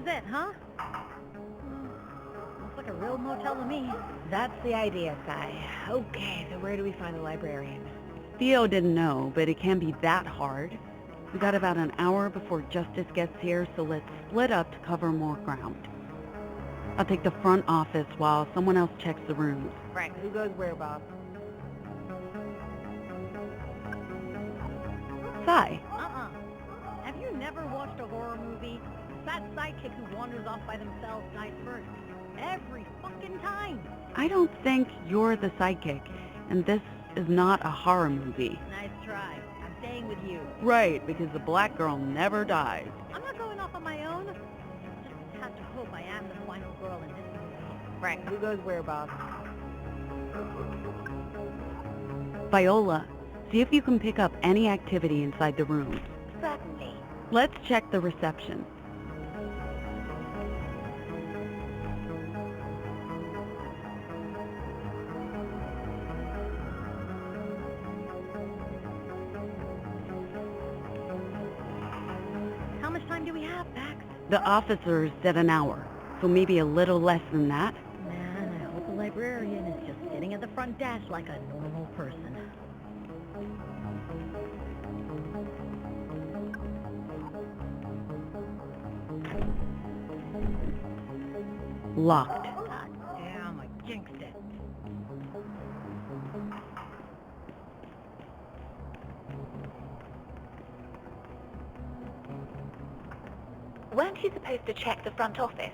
it, huh? Looks like a real motel to me. That's the idea, Sai. Okay, so where do we find the librarian? Theo didn't know, but it can't be that hard. We got about an hour before Justice gets here, so let's split up to cover more ground. I'll take the front office while someone else checks the rooms. Frank, who goes where, Bob? Sai, Have you never watched a horror movie? That sidekick who wanders off by themselves dies first. Every fucking time. I don't think you're the sidekick, and this is not a horror movie. Nice try. I'm staying with you. Right, because the black girl never dies. I'm not going off on my own. Just have to hope I am the final girl in this movie. Frank, who goes where, Bob? Viola, see if you can pick up any activity inside the rooms. Certainly. Let's check the reception. How much time do we have, Pax? The officers said an hour, so maybe a little less than that. Man, I hope the librarian is just sitting at the front desk like a normal person. Locked. God damn, I jinxed it. Weren't you supposed to check the front office?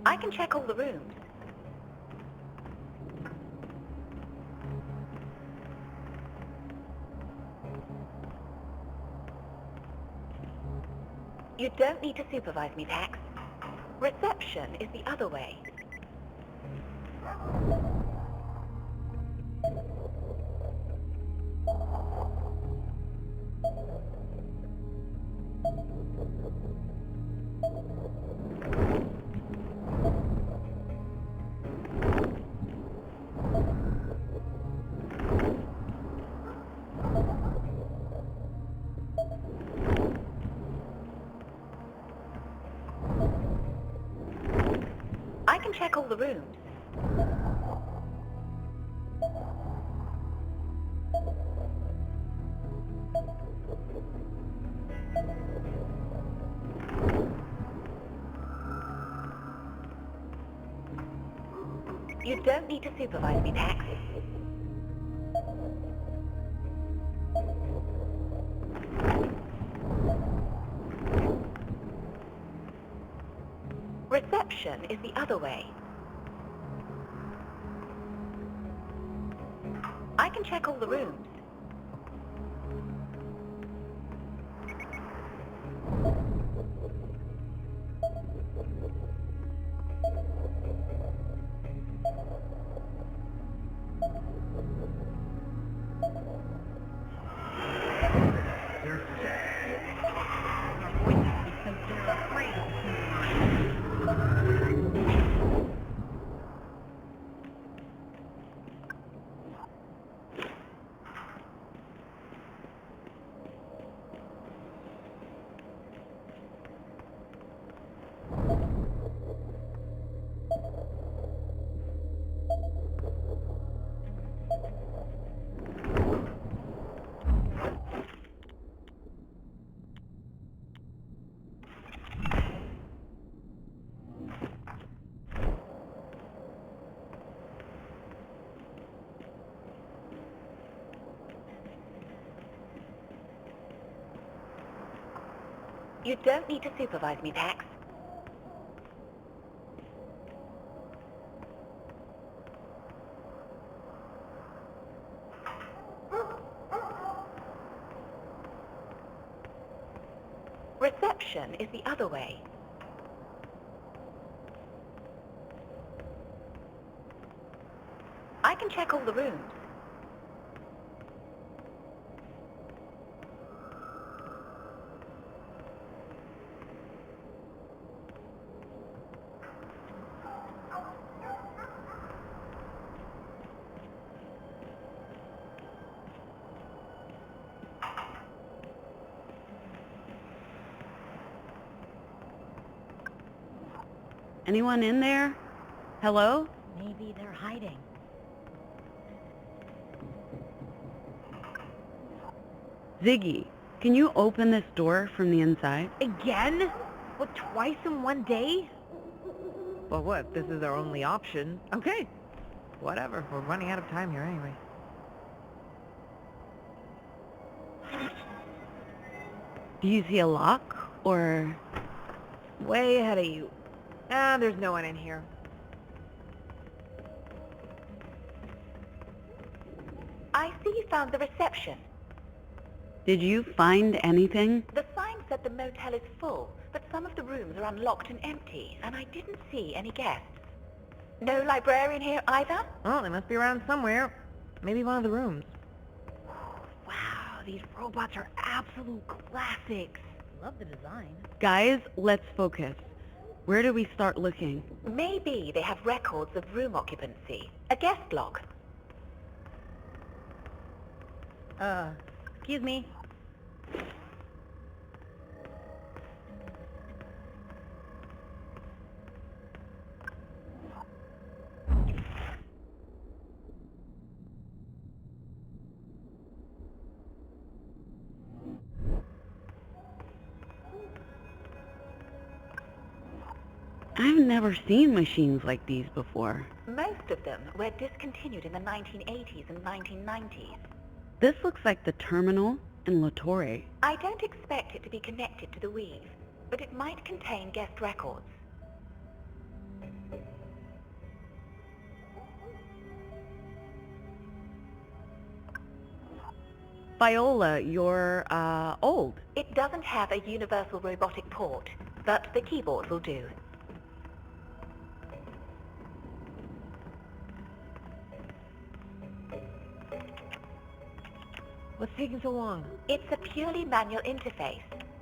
I can check all the rooms. You don't need to supervise me, Pax. Reception is the other way. I can check all the rooms. You don't need to supervise me, Pax. Reception is the other way. I can check all the rooms. You don't need to supervise me, Pax. Reception is the other way. I can check all the rooms. Anyone in there? Hello? Maybe they're hiding. Ziggy, can you open this door from the inside? Again? What, twice in one day? Well, what, this is our only option? Okay. Whatever, we're running out of time here anyway. Do you see a lock, or... Way ahead of you. Ah, there's no one in here. I see you found the reception. Did you find anything? The sign said the motel is full, but some of the rooms are unlocked and empty, and I didn't see any guests. No librarian here either? Oh, they must be around somewhere. Maybe one of the rooms. Wow, these robots are absolute classics. Love the design. Guys, let's focus. Where do we start looking? Maybe they have records of room occupancy. A guest log. Excuse me. I've never seen machines like these before. Most of them were discontinued in the 1980s and 1990s. This looks like the terminal in La Torre. I don't expect it to be connected to the weave, but it might contain guest records. Viola, you're, old. It doesn't have a universal robotic port, but the keyboard will do. What's taking so long? It's a purely manual interface.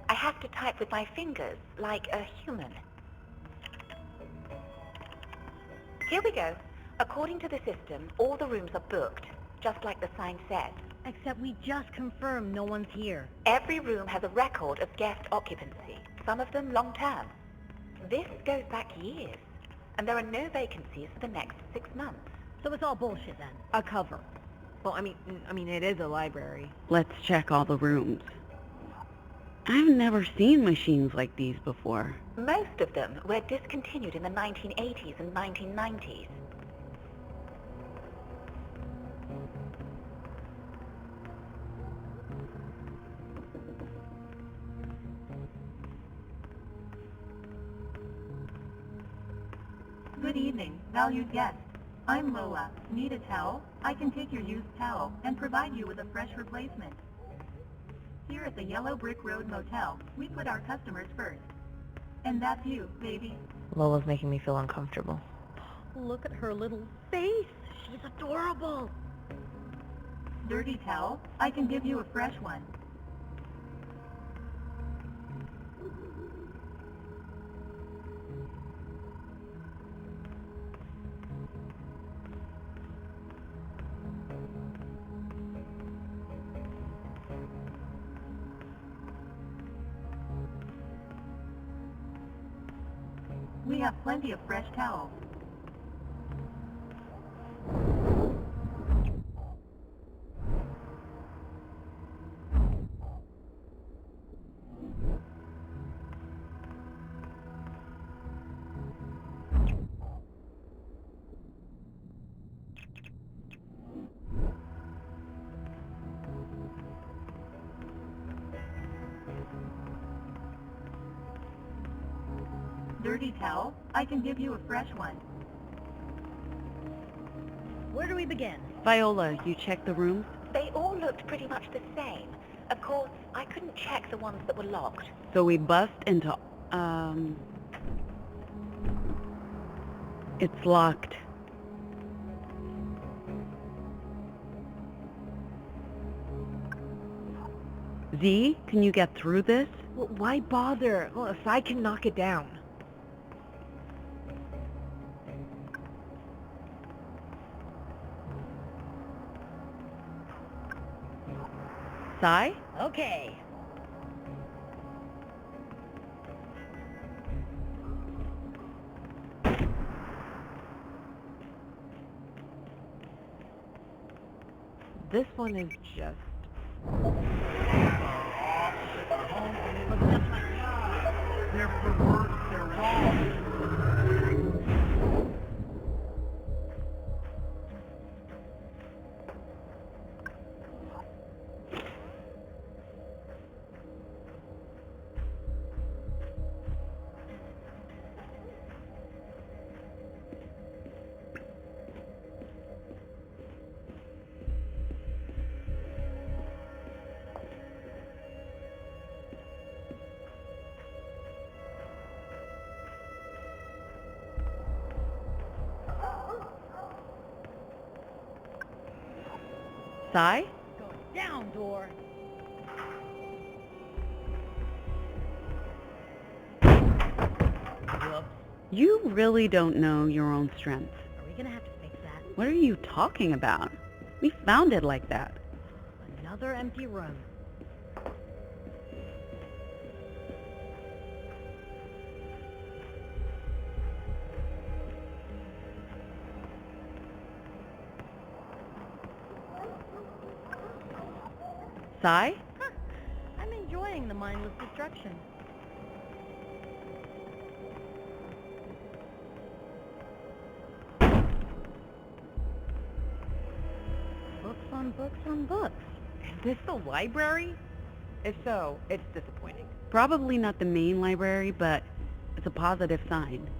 I have to type with my fingers, like a human. Here we go. According to the system, all the rooms are booked, just like the sign says. Except we just confirmed no one's here. Every room has a record of guest occupancy, some of them long-term. This goes back years, and there are no vacancies for the next 6 months. So it's all bullshit then. A cover. Well, I mean, it is a library. Let's check all the rooms. I've never seen machines like these before. Most of them were discontinued in the 1980s and 1990s. Good evening, valued guests. I'm Lola. Need a towel? I can take your used towel and provide you with a fresh replacement. Here at the Yellow Brick Road Motel, we put our customers first. And that's you, baby. Lola's making me feel uncomfortable. Look at her little face. She's adorable. Dirty towel? I can give you a fresh one. We have plenty of fresh towels. Dirty towel? I can give you a fresh one. Where do we begin? Viola, you checked the rooms? They all looked pretty much the same. Of course, I couldn't check the ones that were locked. So we bust into, it's locked. Z, can you get through this? Well, why bother? Well, if I can knock it down. Sai? Okay. This one is just... They're perverse, they're wrong. Sai? Go down, door. Whoops. You really don't know your own strength. Are we gonna have to fix that? What are you talking about? We found it like that. Another empty room. Sai? Huh. I'm enjoying the mindless destruction. Books on books on books. Is this the library? If so, it's disappointing. Probably not the main library, but it's a positive sign.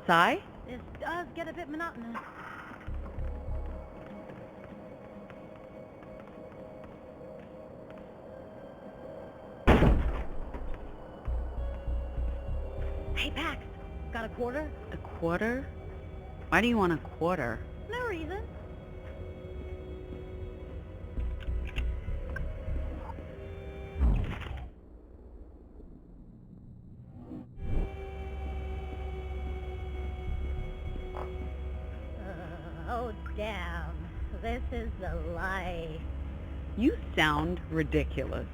Sai? This does get a bit monotonous. Hey, Pax, got a quarter? A quarter? Why do you want a quarter? No reason. Oh, damn. This is the life. You sound ridiculous.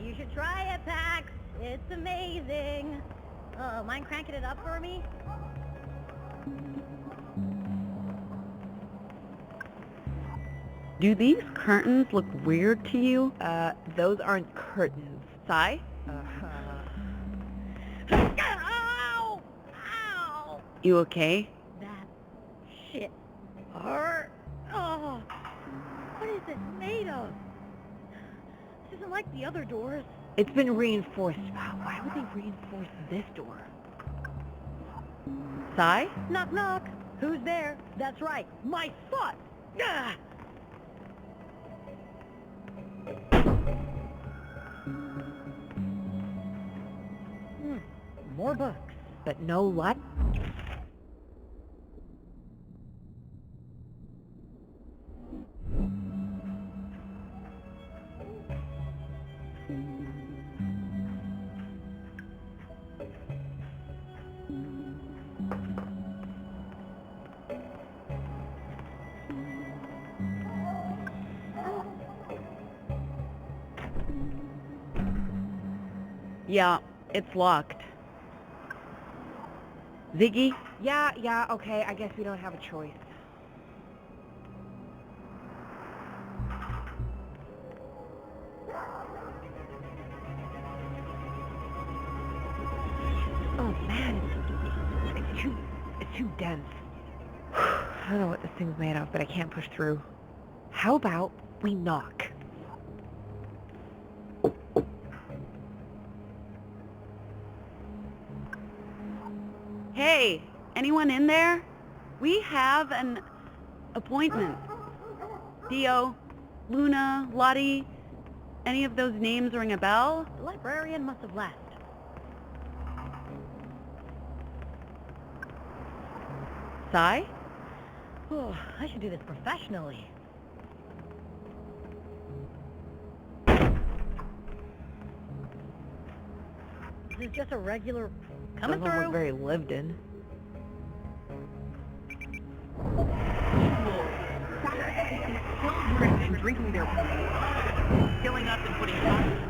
You should try it, Pax. It's amazing. Mind cranking it up for me? Do these curtains look weird to you? Those aren't curtains. Sai? Ow! Ow! You okay? That shit hurt. Oh, what is it made of? This isn't like the other doors. It's been reinforced. Why would they reinforce this door? Sai? Knock, knock. Who's there? That's right, my spot. Ah! More books. But no luck? Yeah, it's locked. Ziggy? Yeah, okay, I guess we don't have a choice. Oh man, it's too dense. I don't know what this thing's made of, but I can't push through. How about we knock? Hey, anyone in there? We have an appointment. Theo, Luna, Lottie, any of those names ring a bell? The librarian must have left. Sai? Oh, I should do this professionally. This is just a regular coming Doesn't through. look very lived in. Children drinking their Killing us and putting us.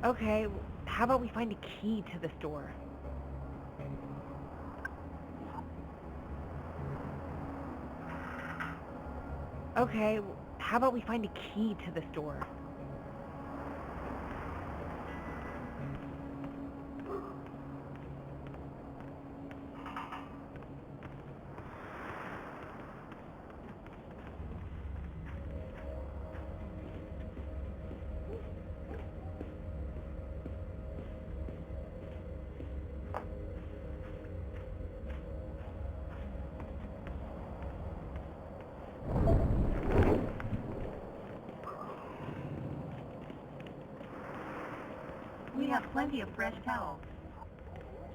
Okay, how about we find a key to this door? Okay, how about we find a key to this door? We have plenty of fresh towels.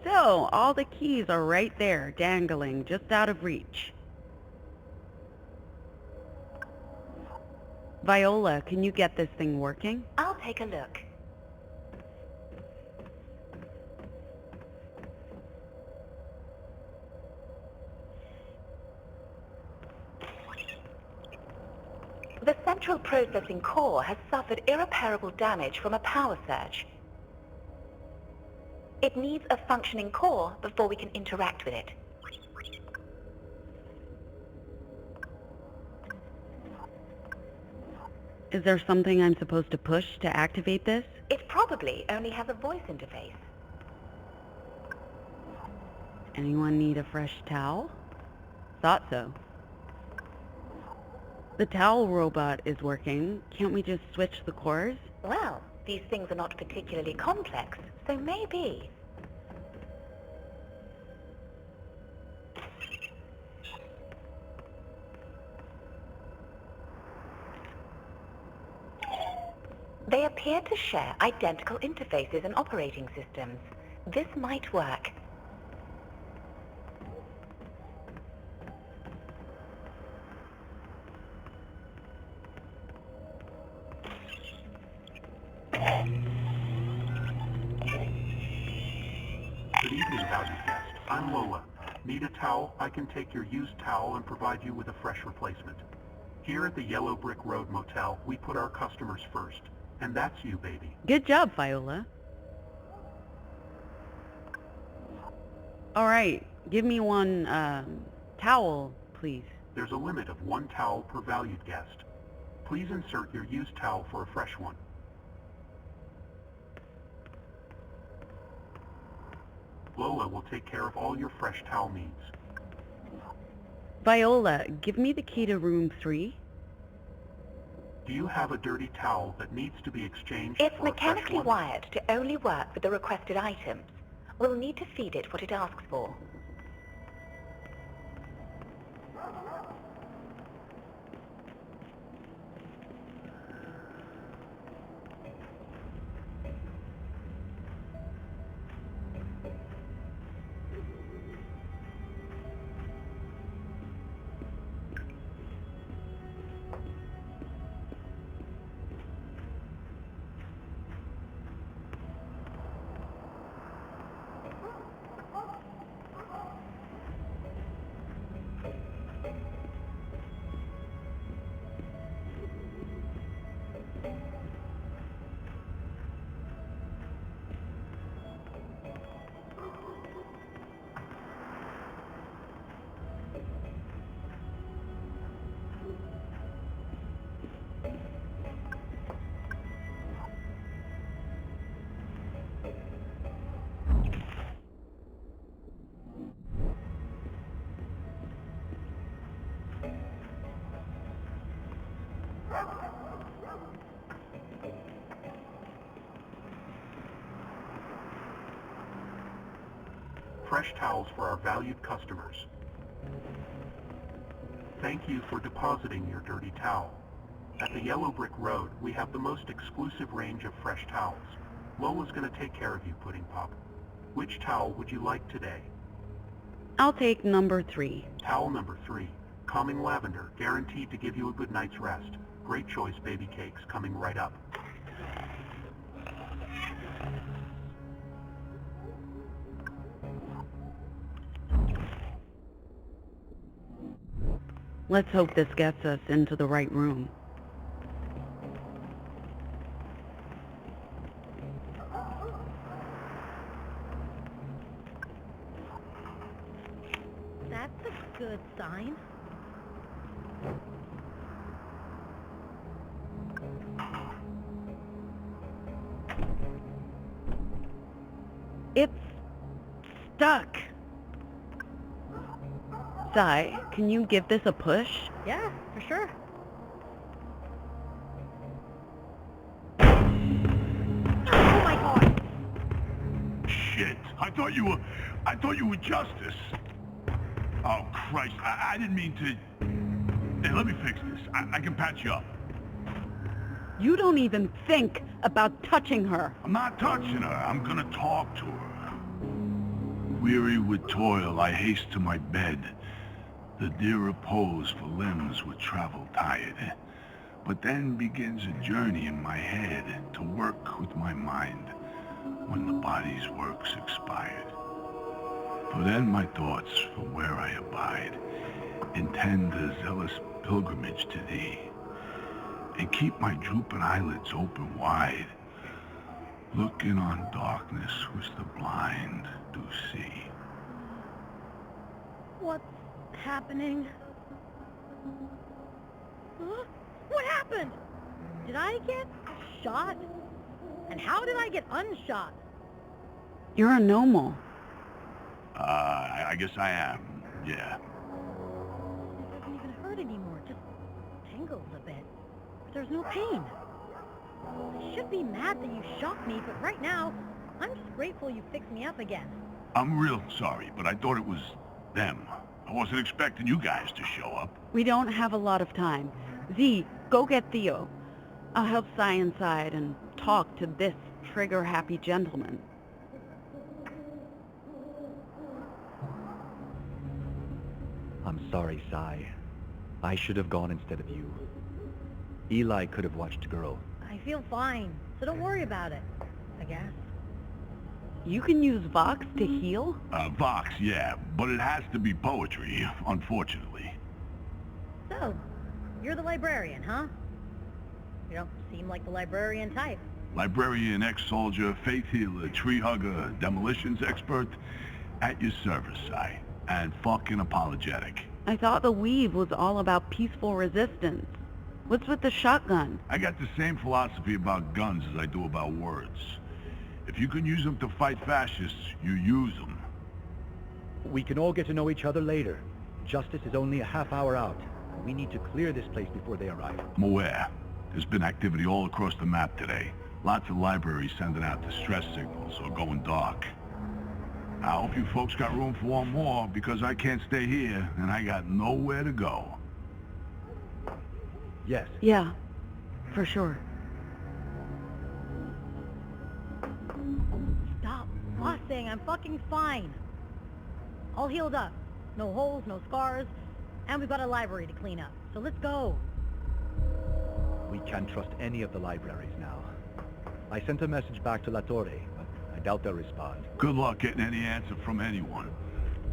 So, all the keys are right there, dangling, just out of reach. Viola, can you get this thing working? I'll take a look. The central processing core has suffered irreparable damage from a power surge. It needs a functioning core before we can interact with it. Is there something I'm supposed to push to activate this? It probably only has a voice interface. Anyone need a fresh towel? Thought so. The towel robot is working. Can't we just switch the cores? Well, these things are not particularly complex, so maybe. They appear to share identical interfaces and operating systems. This might work. Good evening, valued guest. I'm Lola. Need a towel? I can take your used towel and provide you with a fresh replacement. Here at the Yellow Brick Road Motel, we put our customers first. And that's you, baby. Good job, Viola. All right, give me one, towel, please. There's a limit of one towel per valued guest. Please insert your used towel for a fresh one. Lola will take care of all your fresh towel needs. Viola, give me the key to room 3. Do you have a dirty towel that needs to be exchanged It's for a fresh mechanically one? wired to only work with the requested items. We'll need to feed it what it asks for. fresh towels for our valued customers. Thank you for depositing your dirty towel. At the Yellow Brick Road, we have the most exclusive range of fresh towels. Lola's gonna take care of you, Pudding Pop. Which towel would you like today? I'll take number 3. Towel number 3. Calming lavender, guaranteed to give you a good night's rest. Great choice, baby cakes, coming right up. Let's hope this gets us into the right room. That's a good sign. It's stuck. Sai, can you give this a push? Yeah, for sure. Oh my god! Shit. I thought you were Justice. Oh, Christ. I didn't mean to... Hey, let me fix this. I can patch you up. You don't even think about touching her. I'm not touching her. I'm gonna talk to her. Weary with toil, I haste to my bed. The dear repose for limbs with travel tired. But then begins a journey in my head to work with my mind when the body's work's expired. For then my thoughts from where I abide intend a zealous pilgrimage to thee, and keep my drooping eyelids open wide, looking on darkness which the blind do see. What's happening? Huh? What happened? Did I get shot? And how did I get unshot? You're a normal. I guess I am, yeah. It doesn't even hurt anymore, just tingles a bit. But there's no pain. I should be mad that you shocked me, but right now, I'm just grateful you fixed me up again. I'm real sorry, but I thought it was them. I wasn't expecting you guys to show up. We don't have a lot of time. Z, go get Theo. I'll help Sai inside and talk to this trigger-happy gentleman. I'm sorry, Sai. I should have gone instead of you. Eli could have watched girl. I feel fine, so don't worry about it, I guess. You can use Vox to heal? Vox, yeah, but it has to be poetry, unfortunately. So, you're the librarian, huh? You don't seem like the librarian type. Librarian, ex-soldier, faith healer, tree hugger, demolitions expert, at your service, Sai. And fucking apologetic. I thought the weave was all about peaceful resistance. What's with the shotgun? I got the same philosophy about guns as I do about words. If you can use them to fight fascists, you use them. We can all get to know each other later. Justice is only a half hour out. We need to clear this place before they arrive. I'm aware. There's been activity all across the map today. Lots of libraries sending out distress signals or going dark. I hope you folks got room for one more, because I can't stay here, and I got nowhere to go. Yes. Yeah, for sure. Stop fussing, I'm fucking fine. All healed up. No holes, no scars, and we've got a library to clean up. So let's go. We can't trust any of the libraries now. I sent a message back to La Torre, but I doubt they'll respond. Good luck getting any answer from anyone.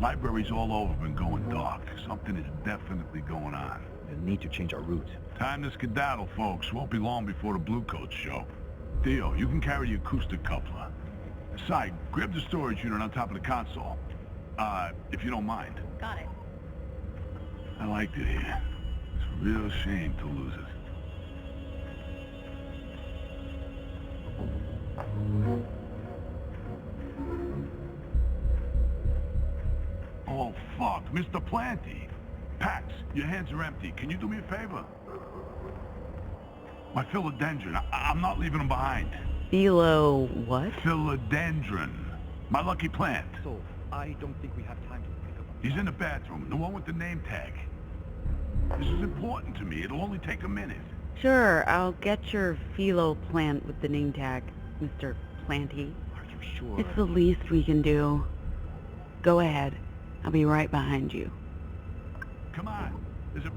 Libraries all over have been going dark. Something is definitely going on. We'll need to change our route. Time to skedaddle, folks. Won't be long before the Bluecoats show. Theo, you can carry the acoustic coupler. Sai, grab the storage unit on top of the console. If you don't mind. Got it. I liked it here. It's a real shame to lose it. Oh, fuck. Mr. Planty. Pax, your hands are empty. Can you do me a favor? My philodendron. I'm not leaving them behind. Philo what? Philodendron. My lucky plant. So, I don't think we have time to pick up. He's in the bathroom, the one with the name tag. This is important to me. It'll only take a minute. Sure, I'll get your philo plant with the name tag, Mr. Planty. Are you sure? It's the least we can do. Go ahead. I'll be right behind you. Come on. There's a...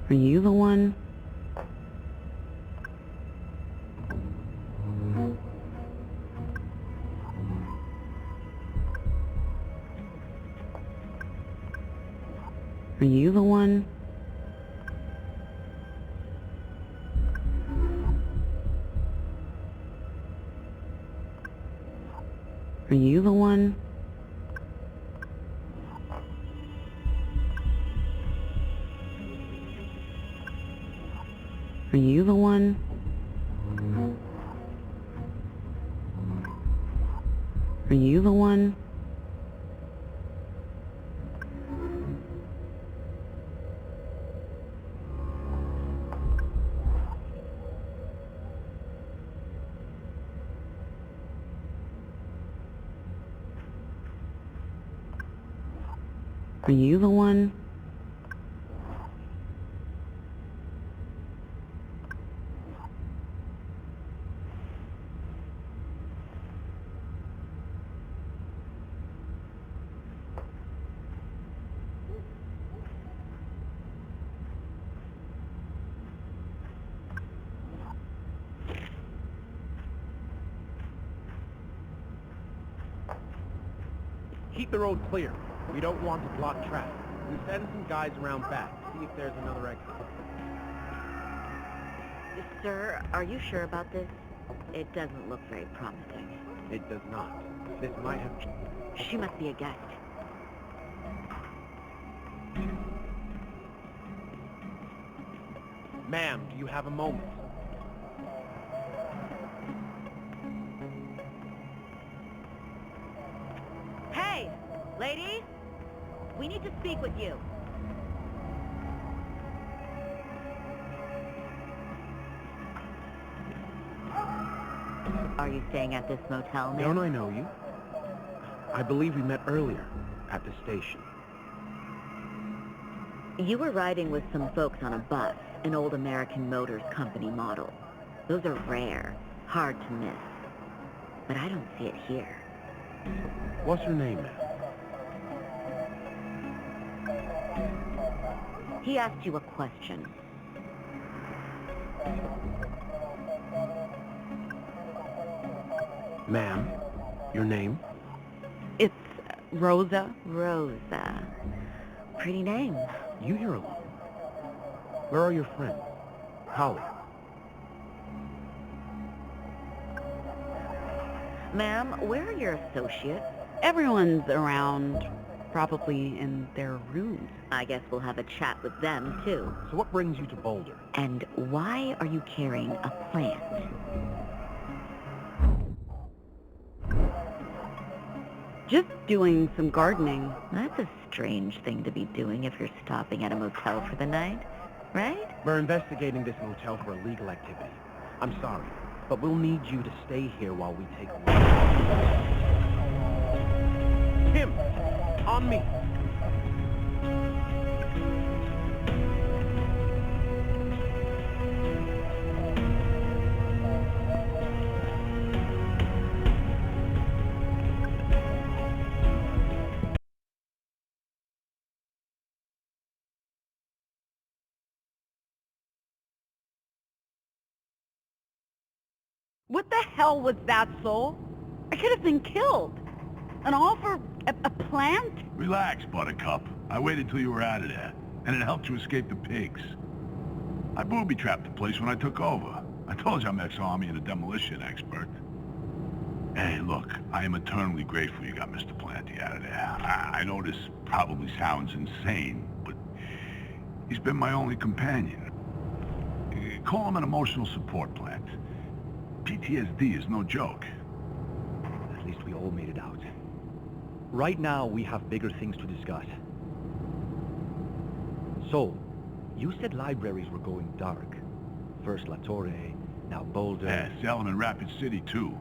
Are you the one? Are you the one? Are you the one? Are you the one? Are you the one? Are you the one? Keep the road clear. We don't want to block traffic. We send some guys around back, see if there's another exit. Sir, are you sure about this? It doesn't look very promising. It does not. This might have... She must be a guest. Ma'am, do you have a moment? Hey, lady! We need to speak with you. Are you staying at this motel, ma'am? Don't I know you? I believe we met earlier, at the station. You were riding with some folks on a bus, an old American Motors Company model. Those are rare, hard to miss. But I don't see it here. What's her name, ma'am? He asked you a question. Ma'am, your name? It's Rosa. Rosa. Pretty name. You here alone? Where are your friends? Colleagues? Ma'am, where are your associates? Everyone's around, probably in their rooms. I guess we'll have a chat with them, too. So what brings you to Boulder? And why are you carrying a plant? Just doing some gardening. That's a strange thing to be doing if you're stopping at a motel for the night, right? We're investigating this motel for illegal activity. I'm sorry, but we'll need you to stay here while we take a look. Tim! On me! What the hell was that, Soul? I could have been killed. And all for a plant? Relax, Buttercup. I waited till you were out of there, and it helped you escape the pigs. I booby-trapped the place when I took over. I told you I'm ex-army and a demolition expert. Hey, look, I am eternally grateful you got Mr. Planty out of there. I know this probably sounds insane, but he's been my only companion. Call him an emotional support plant. PTSD is no joke. At least we all made it out. Right now, we have bigger things to discuss. So, you said libraries were going dark. First La Torre, now Boulder. Yeah, Salem and Rapid City, too.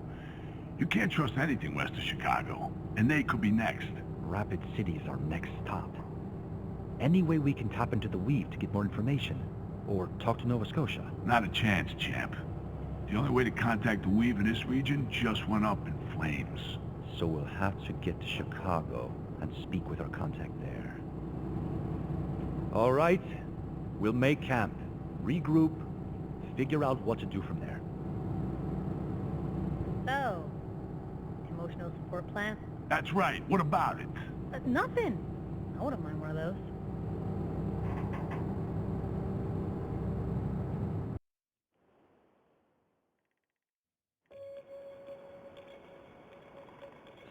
You can't trust anything west of Chicago, and they could be next. Rapid City is our next stop. Any way we can tap into the Weave to get more information? Or talk to Nova Scotia? Not a chance, champ. The only way to contact the Weave in this region just went up in flames. So we'll have to get to Chicago and speak with our contact there. All right. We'll make camp, regroup, figure out what to do from there. So, emotional support plan? That's right. What about it? Nothing. I wouldn't mind one of those.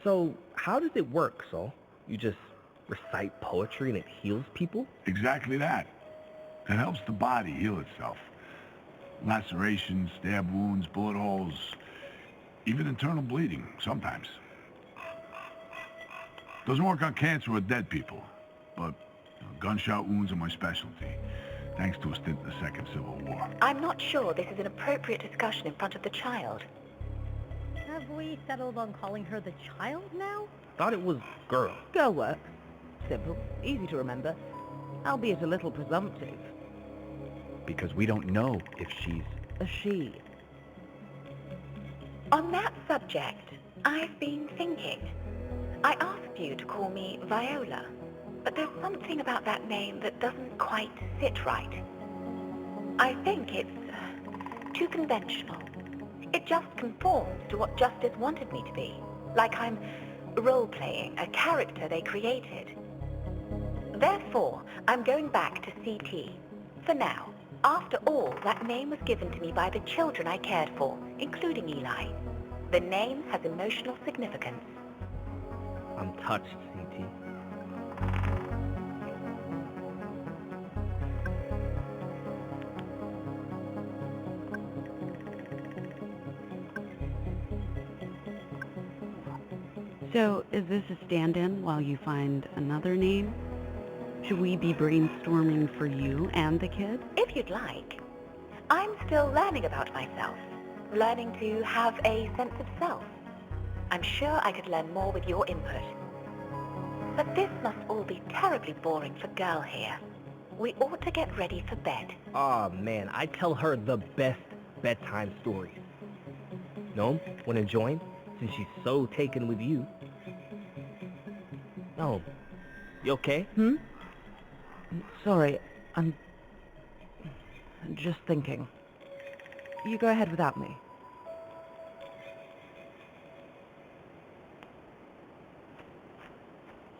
So, how does it work, Saul? You just recite poetry and it heals people? Exactly that. It helps the body heal itself. Lacerations, stab wounds, bullet holes, even internal bleeding, sometimes. Doesn't work on cancer or dead people, but gunshot wounds are my specialty, thanks to a stint in the Second Civil War. I'm not sure this is an appropriate discussion in front of the child. Have we settled on calling her the child now? Thought it was girl. Girl works. Simple, easy to remember, albeit a little presumptive. Because we don't know if she's... A she. On that subject, I've been thinking. I asked you to call me Viola, but there's something about that name that doesn't quite sit right. I think it's too conventional. It just conforms to what Justice wanted me to be, like I'm role-playing a character they created. Therefore, I'm going back to CT, for now. After all, that name was given to me by the children I cared for, including Eli. The name has emotional significance. I'm touched, CT. So, is this a stand-in while you find another name? Should we be brainstorming for you and the kid? If you'd like. I'm still learning about myself, learning to have a sense of self. I'm sure I could learn more with your input. But this must all be terribly boring for Girl here. We ought to get ready for bed. Aw, man, I tell her the best bedtime stories. No? Wanna join? Since she's so taken with you. Oh, you okay? Sorry, I'm just thinking. You go ahead without me.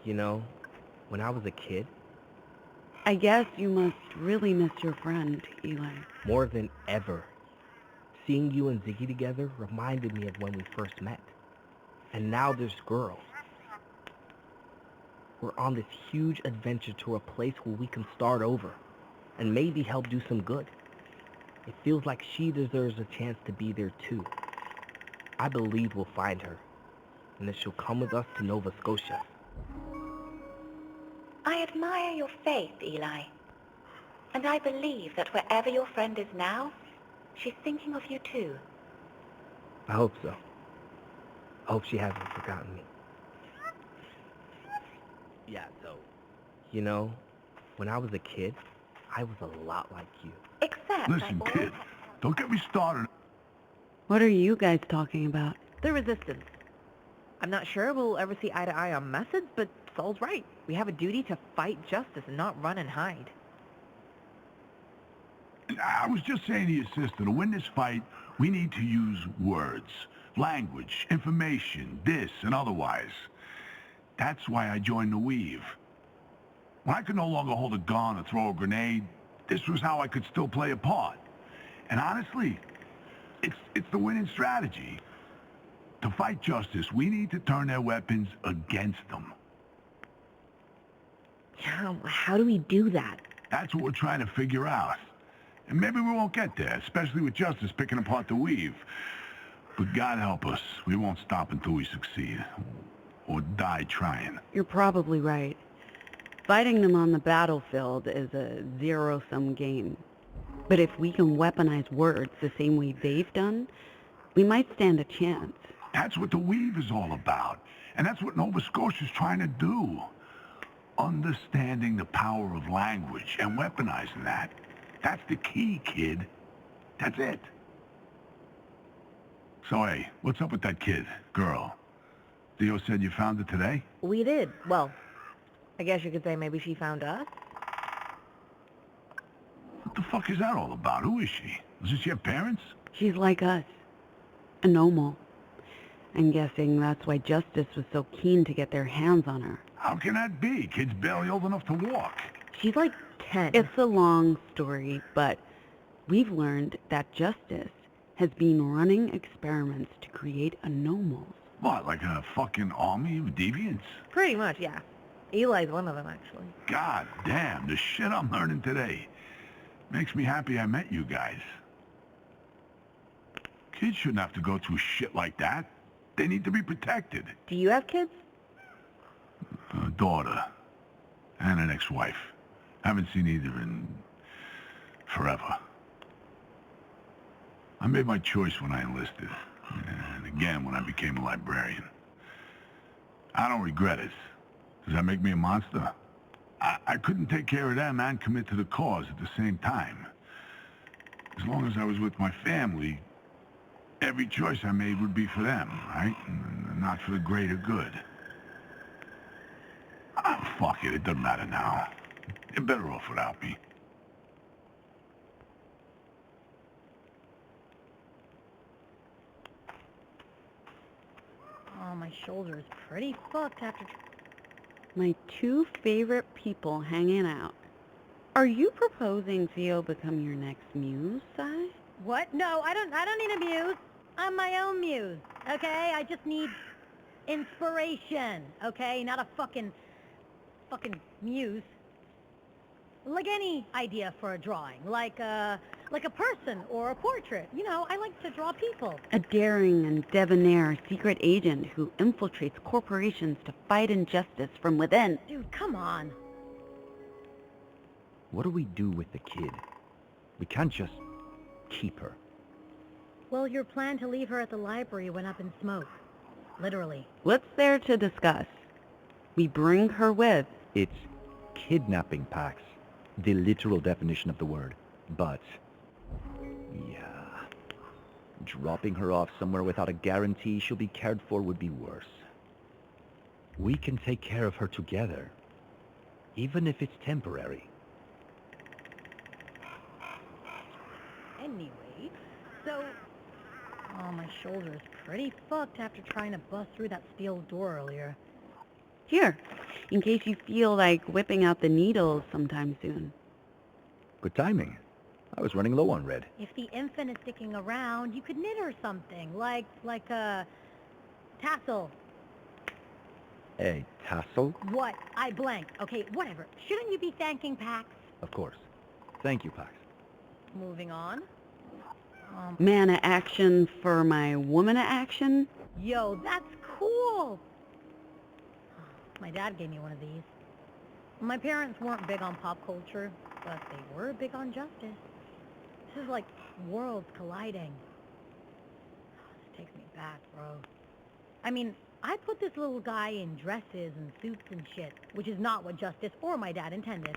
You know, when I was a kid, I guess you must really miss your friend, Eli. more than ever, seeing you and Ziggy together reminded me of when we first met. And now this girl. We're on this huge adventure to a place where we can start over and maybe help do some good. It feels like she deserves a chance to be there too. I believe we'll find her and that she'll come with us to Nova Scotia. I admire your faith, Eli. And I believe that wherever your friend is now, she's thinking of you too. I hope so. I hope she hasn't forgotten me. Yeah, so, you know, when I was a kid, I was a lot like you. Except Listen, I kid, don't get me started. What are you guys talking about? The Resistance. I'm not sure we'll ever see eye to eye on methods, but Saul's right. We have a duty to fight justice and not run and hide. I was just saying to your sister, to win this fight, we need to use words, language, information, this and otherwise. That's why I joined the Weave. When I could no longer hold a gun or throw a grenade, this was how I could still play a part. And honestly, it's the winning strategy. To fight justice, we need to turn their weapons against them. How do we do that? That's what we're trying to figure out. And maybe we won't get there, especially with justice picking apart the weave. But God help us, we won't stop until we succeed. Or die trying. You're probably right. Fighting them on the battlefield is a zero-sum game. But if we can weaponize words the same way they've done, we might stand a chance. That's what the weave is all about. And that's what Nova Scotia's trying to do. Understanding the power of language and weaponizing that. That's the key, kid. That's it. So, hey, what's up with that kid, girl? Theo said you found her today? We did. Well, I guess you could say maybe she found us. What the fuck is that all about? Who is she? Does she have parents? She's like us. A normal. I'm guessing that's why Justice was so keen to get their hands on her. How can that be? Kid's barely old enough to walk. She's like 10. It's a long story, but we've learned that Justice has been running experiments to create anomals. What, like a fucking army of deviants? Pretty much, yeah. Eli's one of them, actually. God damn, the shit I'm learning today. Makes me happy I met you guys. Kids shouldn't have to go through shit like that. They need to be protected. Do you have kids? A daughter. And an ex-wife. Haven't seen either in... forever. I made my choice when I enlisted. And again when I became a librarian. I don't regret it. Does that make me a monster? I couldn't take care of them and commit to the cause at the same time. As long as I was with my family, every choice I made would be for them, right? And not for the greater good. Ah, fuck it, it doesn't matter now. You're better off without me. Oh, my shoulder is pretty fucked after... My two favorite people hanging out. Are you proposing Theo become your next muse, Si? What? No, I don't need a muse. I'm my own muse, okay? I just need inspiration, okay? Not a fucking muse. Like any idea for a drawing, like a person or a portrait. You know, I like to draw people. A daring and debonair secret agent who infiltrates corporations to fight injustice from within. Dude, come on. What do we do with the kid? We can't just keep her. Well, your plan to leave her at the library went up in smoke. Literally. What's there to discuss? We bring her with. It's kidnapping, Pax. The literal definition of the word. But, yeah, dropping her off somewhere without a guarantee she'll be cared for would be worse. We can take care of her together, even if it's temporary. Anyway, so... Oh, my shoulder is pretty fucked after trying to bust through that steel door earlier. Here, in case you feel like whipping out the needles sometime soon. Good timing. I was running low on red. If the infant is sticking around, you could knit her something, like a tassel. A tassel? What? I blanked. Okay, whatever. Shouldn't you be thanking Pax? Of course. Thank you, Pax. Moving on. Man of action for my woman of action? Yo, that's cool! My dad gave me one of these. My parents weren't big on pop culture, but they were big on justice. This is like worlds colliding. This takes me back, bro. I mean, I put this little guy in dresses and suits and shit, which is not what Justice or my dad intended.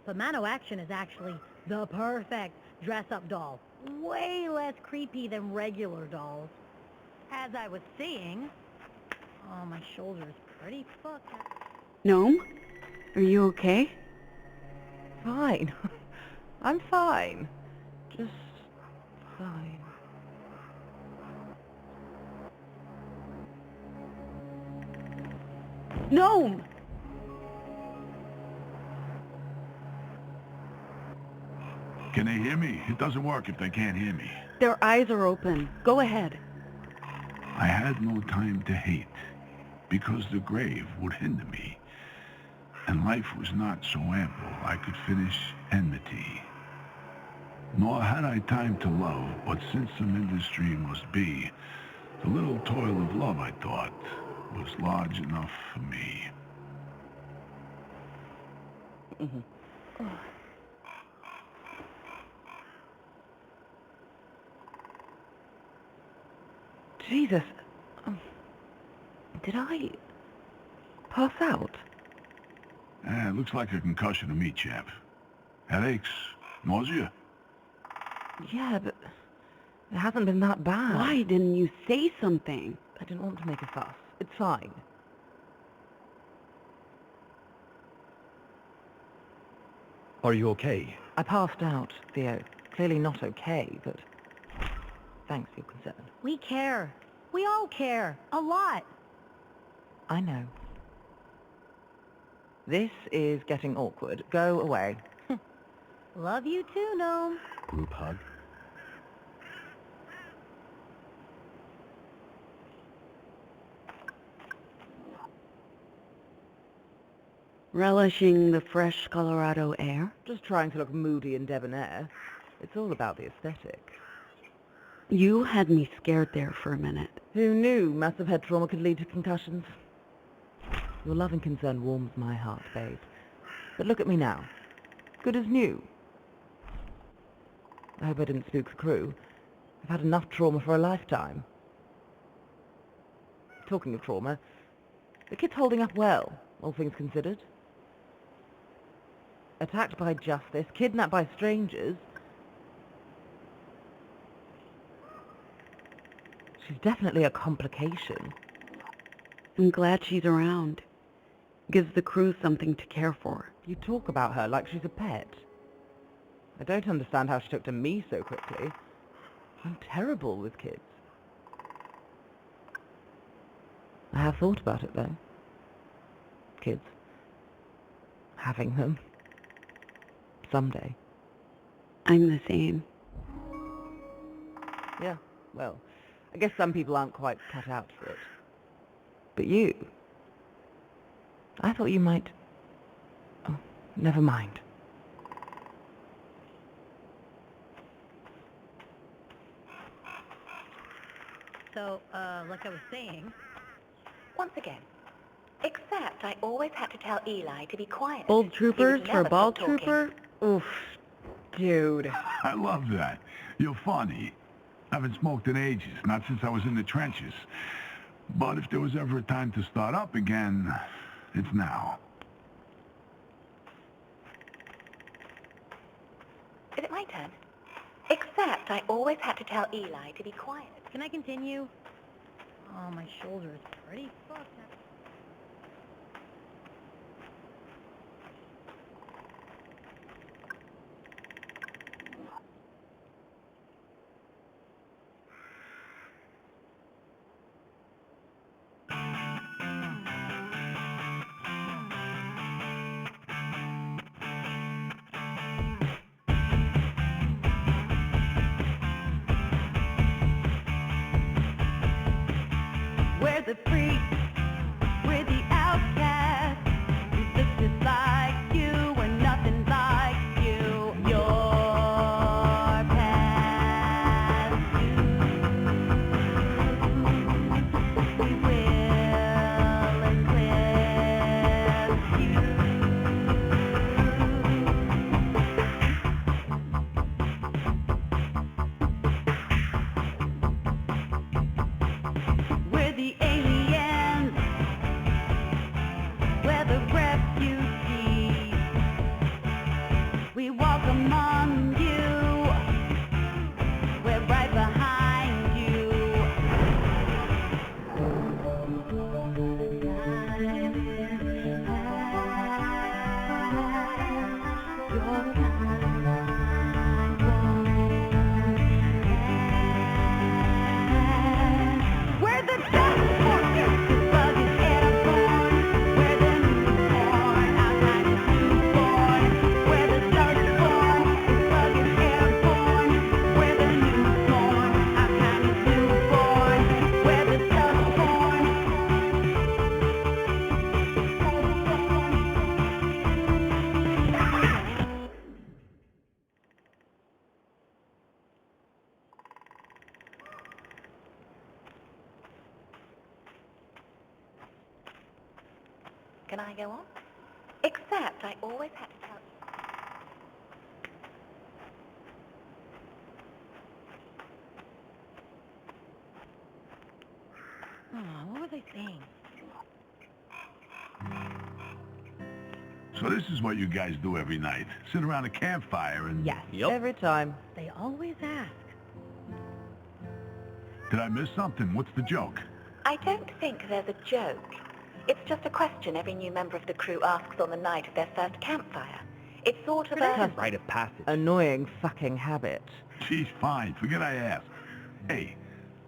But Mano Action is actually the perfect dress-up doll. Way less creepy than regular dolls. As I was saying... Oh, my shoulder is pretty fucked. Gnome? Are you okay? Fine. I'm fine. Just fine. Gnome! Can they hear me? It doesn't work if they can't hear me. Their eyes are open. Go ahead. I had no time to hate, because the grave would hinder me, and life was not so ample I could finish enmity. Nor had I time to love, but since some industry must be, the little toil of love, I thought, was large enough for me. Jesus. Did I pass out? It looks like a concussion to me, chap. Headaches? Nausea? Yeah, but it hasn't been that bad. Why didn't you say something? I didn't want to make a fuss. It's fine. Are you okay? I passed out, Theo. Clearly not okay, but thanks for your concern. We care. We all care. A lot. I know. This is getting awkward. Go away. Love you too, Gnome. Group hug? Relishing the fresh Colorado air? Just trying to look moody and debonair. It's all about the aesthetic. You had me scared there for a minute. Who knew massive head trauma could lead to concussions? Your love and concern warms my heart, babe. But look at me now. Good as new. I hope I didn't spook the crew. I've had enough trauma for a lifetime. Talking of trauma, the kid's holding up well, all things considered. Attacked by justice, kidnapped by strangers. She's definitely a complication. I'm glad she's around. Gives the crew something to care for. You talk about her like she's a pet. I don't understand how she took to me so quickly. I'm terrible with kids. I have thought about it, though. Kids. Having them. Someday. I'm the same. Yeah, well, I guess some people aren't quite cut out for it. But you... I thought you might... Oh, never mind. So, like I was saying... Once again. Except I always had to tell Eli to be quiet. Old He troopers would for a never ball stop talking. trooper? Oof. Dude. I love that. You're funny. I haven't smoked in ages, not since I was in the trenches. But if there was ever a time to start up again, it's now. Is it my turn? Except I always had to tell Eli to be quiet. Can I continue? Oh, my shoulder is pretty fucked now. We're the freaks, we're the outcasts. We look just like you, we're nothing like you. Your past you. We will eclipse you. We're the aliens. Can I go on? Except I always had to tell... Oh, what was I saying? So this is what you guys do every night. Sit around a campfire and... Yes, Yep. every time. They always ask. Did I miss something? What's the joke? I don't think there's a joke. It's just a question every new member of the crew asks on the night of their first campfire. It's sort of a... Rite of passage. Annoying fucking habit. Geez, fine. Forget I asked. Hey,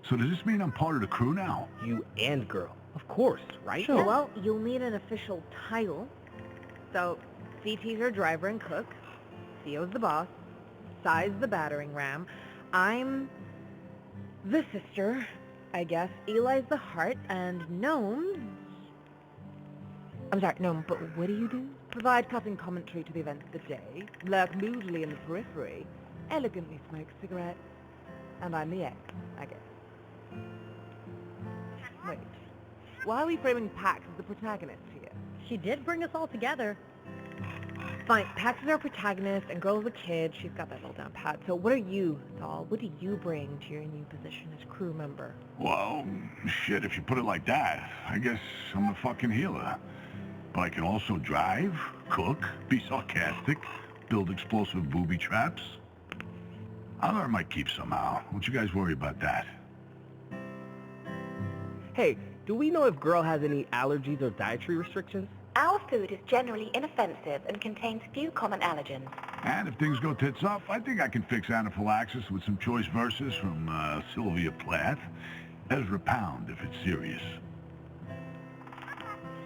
so does this mean I'm part of the crew now? You and girl. Of course, right? Sure. Well, you'll need an official title. So, CT's our driver and cook. Theo's the boss. Sai's the battering ram. I'm the sister, I guess. Eli's the heart, and Gnome's... I'm sorry, Gnome, but what do you do? Provide cutting commentary to the events of the day, lurk moodily in the periphery, elegantly smoke cigarettes, and I'm the X, I guess. Wait, why are we framing Pax as the protagonist here? She did bring us all together. Fine, Pax is our protagonist, and Girl's a kid. She's got that all down pat. So what are you, Doll? What do you bring to your new position as crew member? Well, shit, if you put it like that, I guess I'm the fucking healer. But I can also drive, cook, be sarcastic, build explosive booby traps. I'll earn my keep somehow. Don't you guys worry about that. Hey, do we know if girl has any allergies or dietary restrictions? Our food is generally inoffensive and contains few common allergens. And if things go tits up, I think I can fix anaphylaxis with some choice verses from Sylvia Plath. Ezra Pound, if it's serious.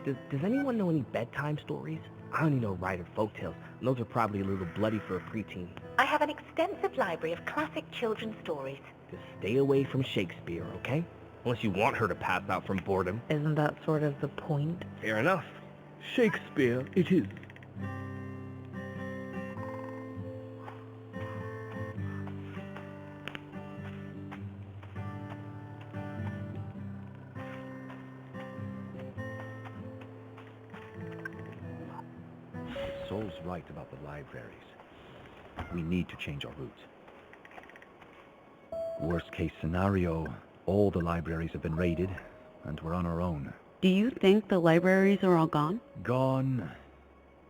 Does anyone know any bedtime stories? I only know writer folktales, and those are probably a little bloody for a preteen. I have an extensive library of classic children's stories. Just stay away from Shakespeare, okay? Unless you want her to pass out from boredom. Isn't that sort of the point? Fair enough. Shakespeare it is. Soul's right about the libraries. We need to change our route. Worst case scenario, all the libraries have been raided, and we're on our own. Do you think the libraries are all gone? Gone,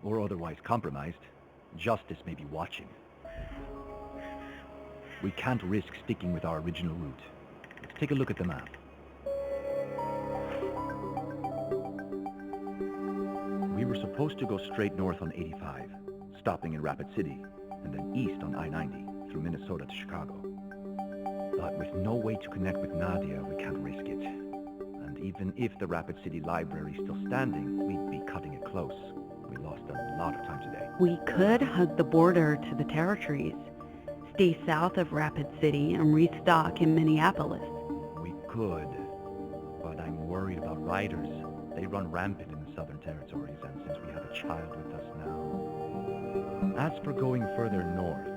or otherwise compromised. Justice may be watching. We can't risk sticking with our original route. Let's take a look at the map. We were supposed to go straight north on 85, stopping in Rapid City, and then east on I-90 through Minnesota to Chicago. But with no way to connect with Nadia, we can't risk it. And even if the Rapid City Library is still standing, we'd be cutting it close. We lost a lot of time today. We could hug the border to the territories, stay south of Rapid City, and restock in Minneapolis. We could, but I'm worried about riders. They run rampant in the Southern Territories, and since we have a child with us now... As for going further north,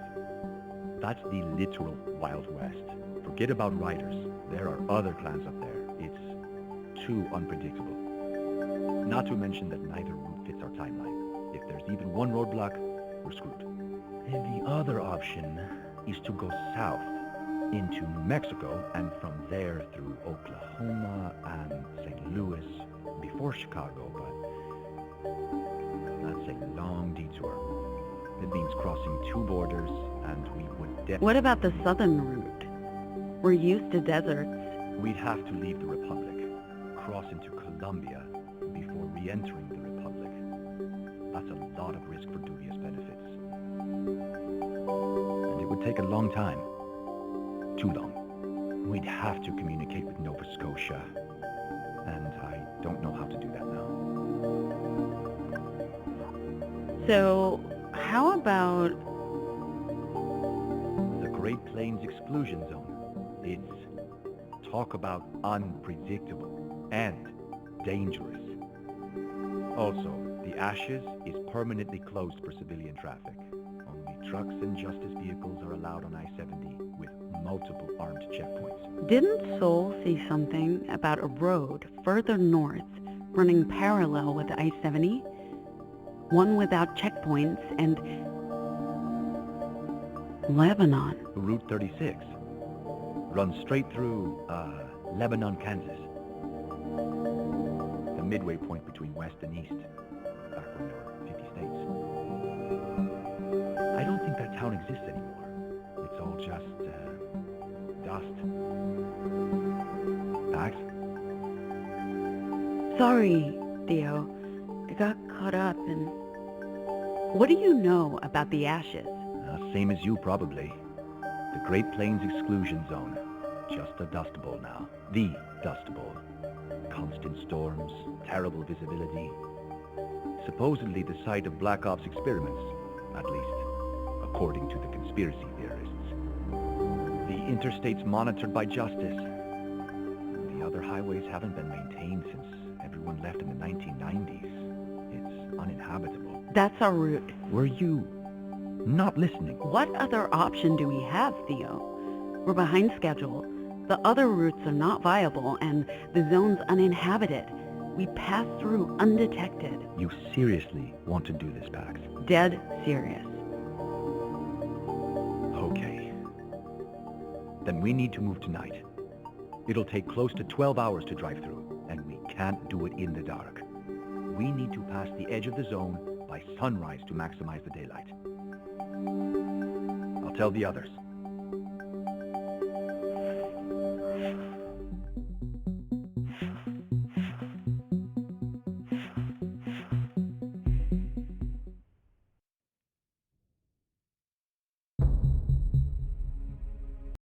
that's the literal Wild West. Forget about riders. There are other clans up there. It's too unpredictable. Not to mention that neither route fits our timeline. If there's even one roadblock, we're screwed. And the other option is to go south into New Mexico, and from there through Oklahoma and St. Louis before Chicago, but that's a long detour. It means crossing two borders, and we would definitely... What about the southern route? We're used to deserts. We'd have to leave the Republic, cross into Colombia, before re-entering the Republic. That's a lot of risk for dubious benefits. And it would take a long time. Too long. We'd have to communicate with Nova Scotia, and I don't know how to do that now. So, how about... The Great Plains Exclusion Zone. It's talk about unpredictable and dangerous. Also, the Ashes is permanently closed for civilian traffic. Only trucks and justice vehicles are allowed on I-70 with multiple armed checkpoints. Didn't Soul say something about a road further north running parallel with I-70, one without checkpoints, and Lebanon. Route 36. Runs straight through, Lebanon, Kansas. The midway point between West and East. Back when there were 50 states. I don't think that town exists anymore. It's all just, dust. Max? Sorry, Theo. I got caught up in... What do you know about the ashes? Same as you, probably. The Great Plains Exclusion Zone. Just a dust bowl now. The dust bowl. Constant storms, terrible visibility. Supposedly the site of Black Ops experiments, at least, according to the conspiracy theorists. The interstate's monitored by justice. The other highways haven't been maintained since everyone left in the 1990s. It's uninhabitable. That's our route. Were you not listening? What other option do we have, Theo? We're behind schedule. The other routes are not viable, and the zone's uninhabited. We pass through undetected. You seriously want to do this, Pax? Dead serious. Okay. Then we need to move tonight. It'll take close to 12 hours to drive through, and we can't do it in the dark. We need to pass the edge of the zone by sunrise to maximize the daylight. I'll tell the others.